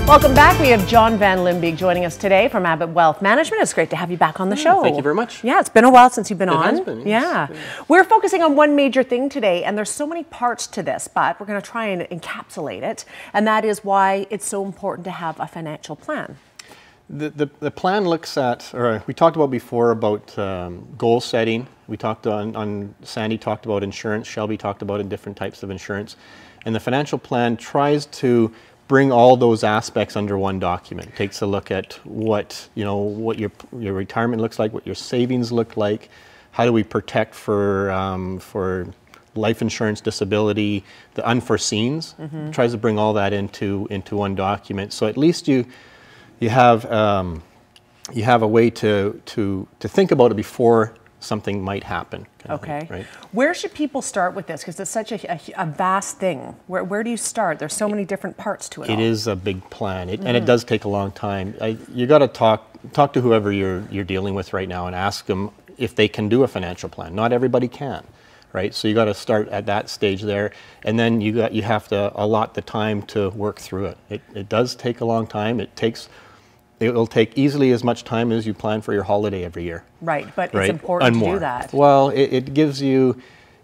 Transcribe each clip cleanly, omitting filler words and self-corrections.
Welcome back. We have John Van Limbeek joining us today from Abbott Wealth Management. It's great to have you back on the show. Thank you very much. Yeah, it's been a while since you've been on. It has been, yes. Yeah. We're focusing on one major thing today, and there's so many parts to this, but we're going to try and encapsulate it, and that is why it's so important to have a financial plan. The plan looks at, or we talked about before about goal setting. We talked on Sandy talked about insurance, Shelby talked about in different types of insurance. And the financial plan tries to bring all those aspects under one document. It takes a look at what your retirement looks like, what your savings look like, how do we protect for life insurance, disability, the unforeseens. Tries to bring all that into one document. So at least you have a way to think about it before something might happen. Okay. Right? Where should people start with this? Because it's such a vast thing. Where do you start? There's so many different parts to it. It is a big plan, and it does take a long time. You got to talk to whoever you're dealing with right now and ask them if they can do a financial plan. Not everybody can, right? So you got to start at that stage there, and then you have to allot the time to work through it. It does take a long time. It will take easily as much time as you plan for your holiday every year. Right, but it's important to do that. Well, it gives you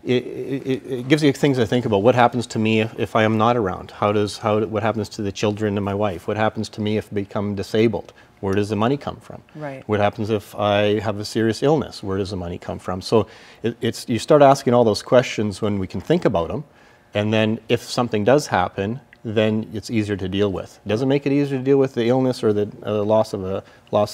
things to think about. What happens to me if I am not around? What happens to the children and my wife? What happens to me if I become disabled? Where does the money come from? Right. What happens if I have a serious illness? Where does the money come from? So you start asking all those questions when we can think about them, and then if something does happen, then it's easier to deal with. It doesn't make it easier to deal with the illness or the loss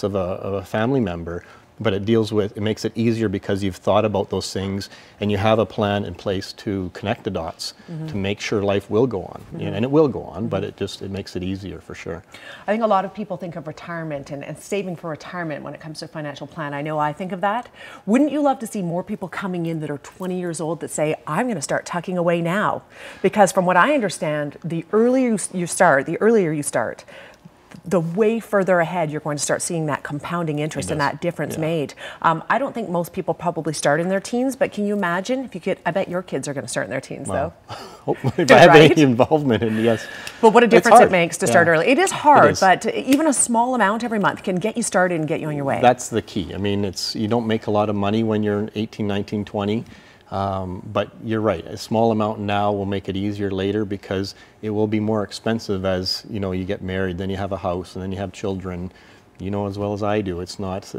of a family member, but it makes it easier because you've thought about those things and you have a plan in place to connect the dots to make sure life will go on. And it will go on, but it makes it easier for sure. I think a lot of people think of retirement and saving for retirement when it comes to a financial plan. I know I think of that. Wouldn't you love to see more people coming in that are 20 years old that say, I'm going to start tucking away now? Because from what I understand, the earlier you start, the way further ahead you're going to start seeing that compounding interest and that difference made. I don't think most people probably start in their teens, but can you imagine if you could? I bet your kids are going to start in their teens, though. If I have any involvement in, yes. But what a difference it makes to start early. It is hard, It is. but even a small amount every month can get you started and get you on your way. That's the key. I mean, you don't make a lot of money when you're 18, 19, 20. But you're right, a small amount now will make it easier later because it will be more expensive as you get married, then you have a house, and then you have children. You know as well as I do, it's not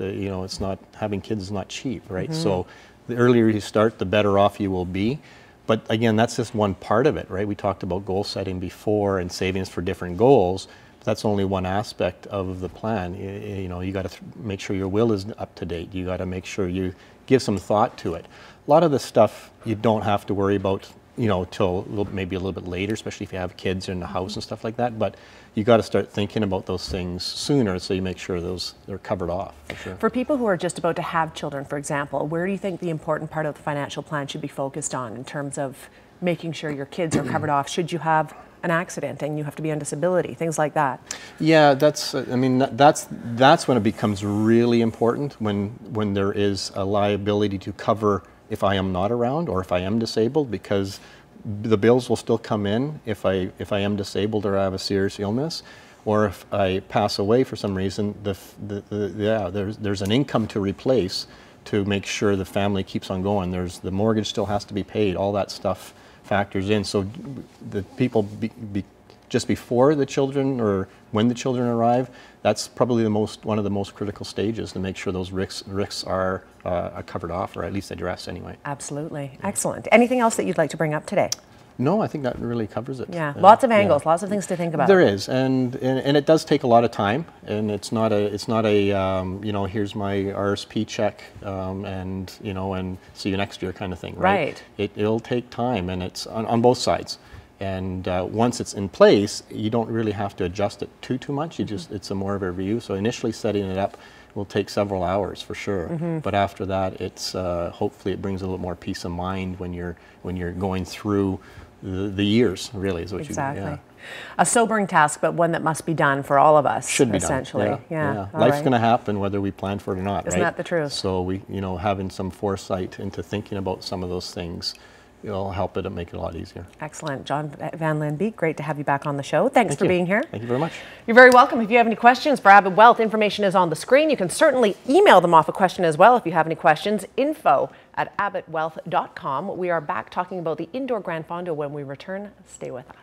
having kids is not cheap, right? So the earlier you start, the better off you will be. But again, that's just one part of it, right? We talked about goal setting before and savings for different goals. That's only one aspect of the plan. You got to make sure your will is up to date. You got to make sure you give some thought to it. A lot of the stuff you don't have to worry about, till maybe a little bit later, especially if you have kids in the house and stuff like that. But you got to start thinking about those things sooner, so you make sure they're covered off. For sure. For people who are just about to have children, for example, where do you think the important part of the financial plan should be focused on in terms of making sure your kids are covered off? Should you have an accident and you have to be on disability, things like that? Yeah, that's when it becomes really important, when there is a liability to cover if I am not around or if I am disabled, because the bills will still come in if I am disabled or I have a serious illness, or if I pass away for some reason. There's an income to replace to make sure the family keeps on going. The mortgage still has to be paid. All that stuff factors in. So the people just before the children or when the children arrive, that's probably one of the most critical stages to make sure those risks are covered off, or at least addressed anyway. Absolutely. Yeah. Excellent. Anything else that you'd like to bring up today? No, I think that really covers it. Yeah, lots of angles, lots of things to think about. There is, and it does take a lot of time, and it's not a here's my RSP check and see you next year kind of thing, right? It'll take time, and it's on both sides. And once it's in place, you don't really have to adjust it too much. It's more of a review. So initially setting it up will take several hours for sure. But after that, it's hopefully it brings a little more peace of mind when you're going through the years. Really, is what exactly. Yeah. A sobering task, but one that must be done for all of us. Should be essentially. Done. Yeah. Life's going to happen whether we plan for it or not. Isn't that the truth? So we, having some foresight into thinking about some of those things it'll help it and make it a lot easier. Excellent. John Van Lanbeek, great to have you back on the show. Thanks for being here. Thank you very much. You're very welcome. If you have any questions for Abbott Wealth, information is on the screen. You can certainly email them off a question as well if you have any questions. info@abbottwealth.com. We are back talking about the indoor Grand Fondo when we return. Stay with us.